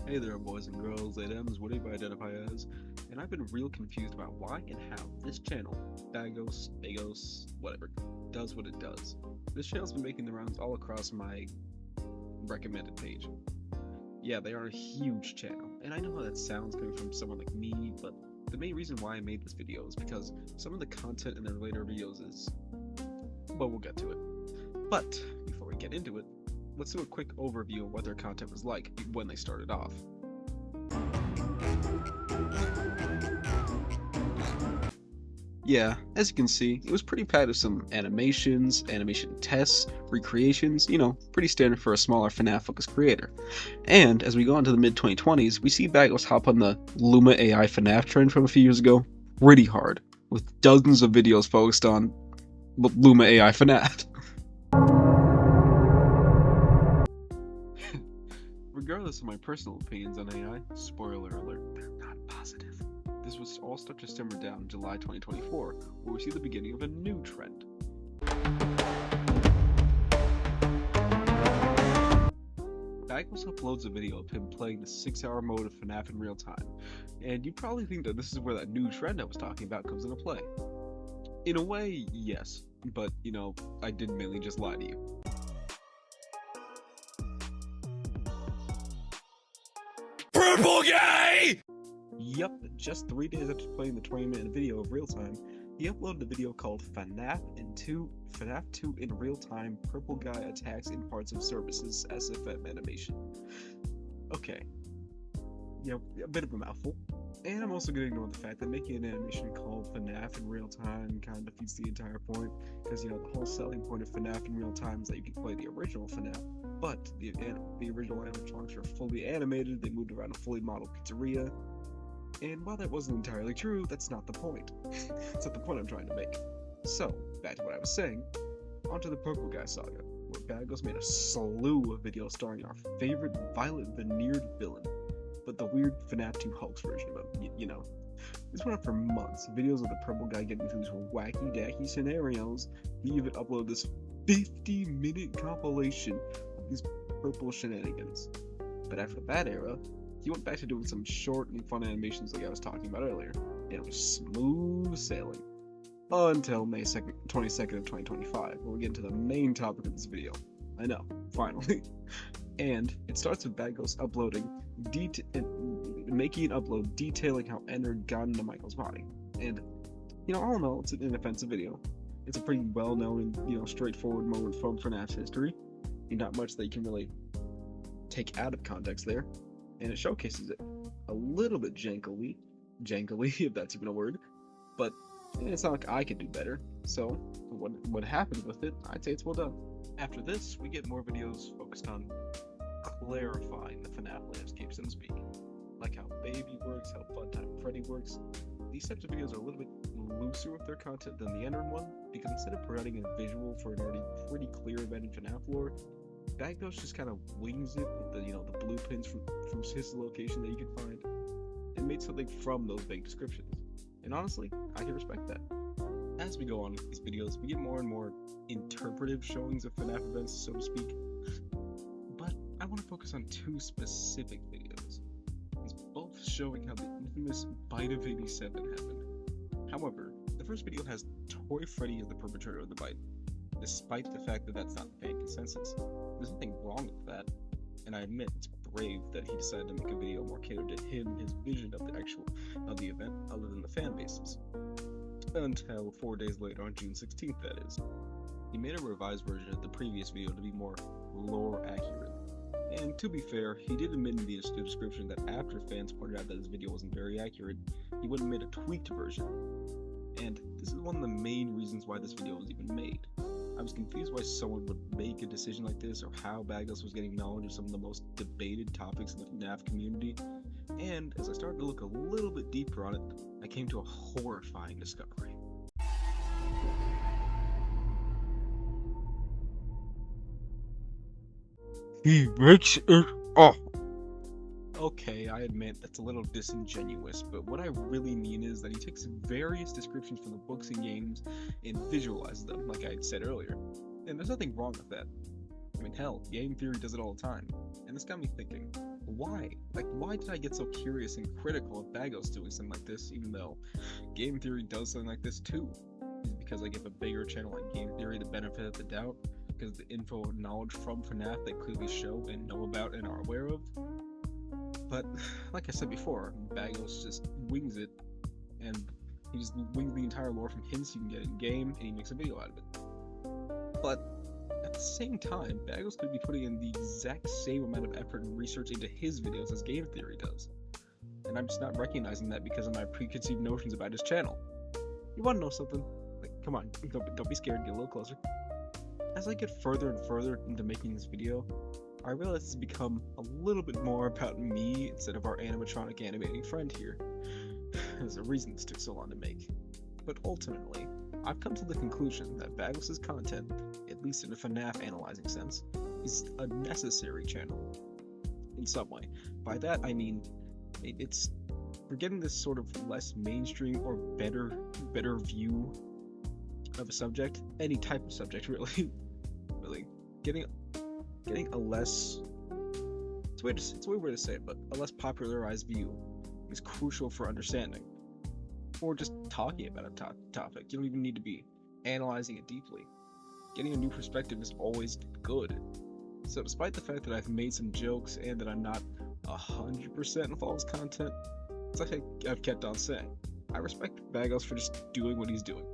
Hey there, boys and girls, they, thems, whatever you identify as, and I've been real confused about why and how this channel, Bagos, whatever, does what it does. This channel's been making the rounds all across my recommended page. Yeah, they are a huge channel, and I know how that sounds coming from someone like me, but the main reason why I made this video is because some of the content in their later videos is, well, we'll get to it. But, before we get into it, let's do a quick overview of what their content was like when they started off. Yeah, as you can see, it was pretty packed with some animations, animation tests, recreations, pretty standard for a smaller FNAF-focused creator. And as we go into the mid-2020s, we see Bagos hop on the Luma AI FNAF trend from a few years ago pretty hard, with dozens of videos focused on Luma AI FNAF. Regardless of my personal opinions on AI, spoiler alert, they're not positive. This was all start to simmer down in July 2024, where we see the beginning of a new trend. Bagos uploads a video of him playing the 6-hour mode of FNAF in real time, and you probably think that this is where that new trend I was talking about comes into play. In a way, yes, but I did mainly just lie to you. Purple Guy! Yup, just 3 days after playing the 20-minute video of real time, he uploaded a video called FNAF 2 in real time, Purple Guy attacks in parts of services SFM animation. Okay, a bit of a mouthful. And I'm also going to ignore the fact that making an animation called FNAF in real time kind of defeats the entire point, because the whole selling point of FNAF in real time is that you can play the original FNAF, but the original animatronics are fully animated, they moved around a fully modeled pizzeria, and while that wasn't entirely true, that's not the point. That's not the point I'm trying to make. So, back to what I was saying, onto the Purple Guy saga, where Bagos made a slew of videos starring our favorite violet veneered villain, but the weird FNAF 2 Hulks version of him, This went on for months, videos of the Purple Guy getting into these wacky-dacky scenarios. He even uploaded this 50-minute compilation of these purple shenanigans. But after that era, he went back to doing some short and fun animations like I was talking about earlier, and it was smooth sailing. Until May 22nd of 2025, where we get into the main topic of this video. I know, finally. And it starts with Bagos making an upload detailing how Ender got into Michael's body. And, all in all, it's an inoffensive video. It's a pretty well-known and, straightforward moment from FNAF's history. Not much that you can really take out of context there. And it showcases it a little bit jankily, if that's even a word, but it's not like I could do better. So what happened with it, I'd say it's well done. After this, we get more videos focused on clarifying the FNAF landscape, so to speak, like how Baby works, how Funtime Freddy works. These types of videos are a little bit looser with their content than the Ender one, because instead of providing a visual for an already pretty clear event in FNAF lore, Bagos just kind of wings it with the blueprints from his location that you can find, and made something from those vague descriptions. And honestly, I can respect that. As we go on with these videos, we get more and more interpretive showings of FNAF events, so to speak. But I want to focus on 2 specific videos, both showing how the infamous Bite of 87 happened. However, the first video has Toy Freddy as the perpetrator of the bite, despite the fact that that's not the fan consensus. There's nothing wrong with that, and I admit it's brave that he decided to make a video more catered to him and his vision of the event, other than the fan bases. Until 4 days later, on June 16th, that is. He made a revised version of the previous video to be more lore accurate. And to be fair, he did admit in the description that after fans pointed out that his video wasn't very accurate, he went and made a tweaked version. And this is one of the main reasons why this video was even made. I was confused why someone would make a decision like this, or how Bagos was getting knowledge of some of the most debated topics in the FNAF community, and as I started to look a little bit deeper on it, I came to a horrifying discovery. He makes it up. Okay, I admit that's a little disingenuous, but what I really mean is that he takes various descriptions from the books and games and visualizes them, like I had said earlier. And there's nothing wrong with that. I mean, hell, game theory does it all the time. And this got me thinking, Why? Like, why did I get so curious and critical of Bagos doing something like this, even though Game Theory does something like this too? Is it because I give a bigger channel like Game Theory the benefit of the doubt? Because the info and knowledge from FNAF they clearly show and know about and are aware of? But, like I said before, Bagos just wings it, and he just wings the entire lore from hints you can get in game, and he makes a video out of it. But at the same time, Bagos could be putting in the exact same amount of effort and research into his videos as Game Theory does. And I'm just not recognizing that because of my preconceived notions about his channel. You wanna know something? Like, come on, don't be scared, get a little closer. As I get further and further into making this video, I realize it's become a little bit more about me instead of our animatronic animating friend here. There's a reason this took so long to make. But ultimately, I've come to the conclusion that Bagos' content, at least in a FNAF analyzing sense, is a necessary channel in some way. By that I mean, it's we're getting this sort of less mainstream or better view of a subject, any type of subject really. Really getting a less it's a weird way to say it, but a less popularized view is crucial for understanding. Or just talking about a topic. You don't even need to be analyzing it deeply. Getting a new perspective is always good. So despite the fact that I've made some jokes and that I'm not 100% in all his content, it's like I've kept on saying, I respect Bagos for just doing what he's doing.